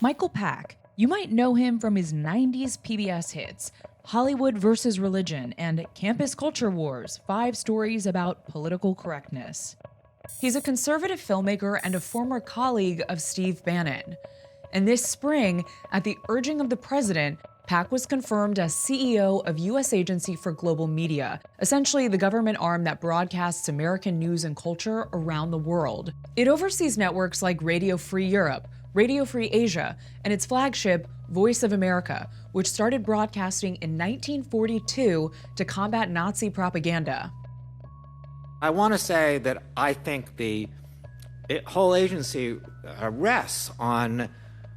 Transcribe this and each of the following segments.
Michael Pack. You might know him from his 90s PBS hits, Hollywood versus Religion and Campus Culture Wars, 5 stories about political correctness. He's a conservative filmmaker and a former colleague of Steve Bannon. And this spring, at the urging of the president, Pack was confirmed as CEO of U.S. Agency for Global Media, essentially the government arm that broadcasts American news and culture around the world. It oversees networks like Radio Free Europe, Radio Free Asia, and its flagship, Voice of America, which started broadcasting in 1942 to combat Nazi propaganda. I want to say that I think the whole agency rests on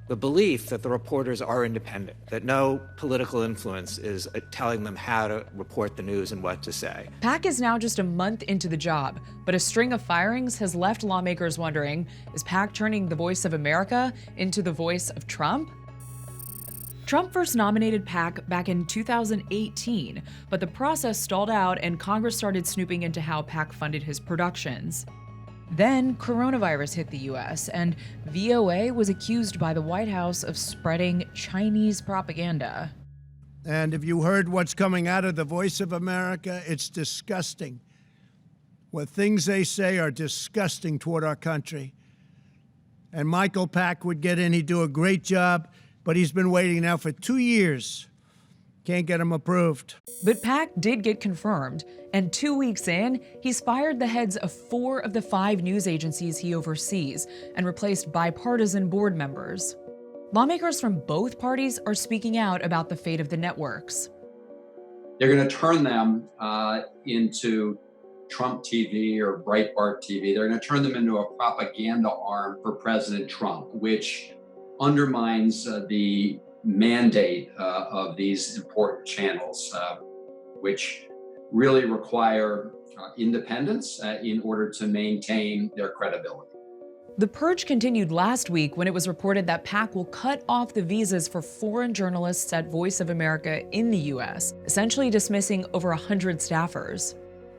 the belief that the reporters are independent, that no political influence is telling them how to report the news and what to say. Pack is now just a month into the job, but a string of firings has left lawmakers wondering, is Pack turning the Voice of America into the voice of Trump? Trump first nominated Pack back in 2018, but the process stalled out and Congress started snooping into how Pack funded his productions. Then coronavirus hit the US, and VOA was accused by the White House of spreading Chinese propaganda. And if you heard what's coming out of the Voice of America, it's disgusting. What things they say are disgusting toward our country. And Michael Pack would get in, he'd do a great job, but he's been waiting now for 2 years. Can't get him approved. But Pack did get confirmed, and 2 weeks in, he's fired the heads of 4 of the 5 news agencies he oversees and replaced bipartisan board members. Lawmakers from both parties are speaking out about the fate of the networks. They're going to turn them into Trump TV or Breitbart TV. They're going to turn them into a propaganda arm for President Trump, which undermines the mandate of these important channels, which really require independence in order to maintain their credibility. The purge continued last week when it was reported that Pack will cut off the visas for foreign journalists at Voice of America in the U.S., essentially dismissing over 100 staffers.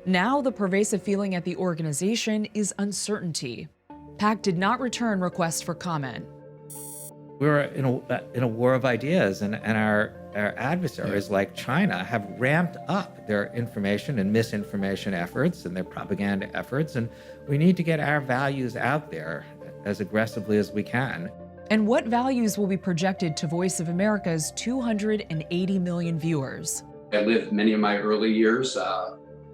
Now the pervasive feeling at the organization is uncertainty. Pack did not return requests for comment. We're in a war of ideas, and our adversaries like China have ramped up their information and misinformation efforts and their propaganda efforts, and we need to get our values out there as aggressively as we can. And what values will be projected to Voice of America's 280 million viewers? I lived many of my early years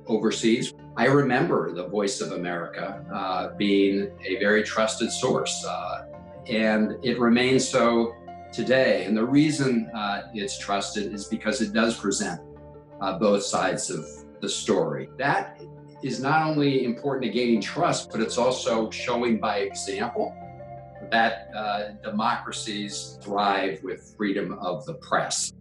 overseas. I remember the Voice of America being a very trusted source. And it remains so today. And the reason it's trusted is because it does present both sides of the story. That is not only important to gaining trust, but it's also showing by example that democracies thrive with freedom of the press.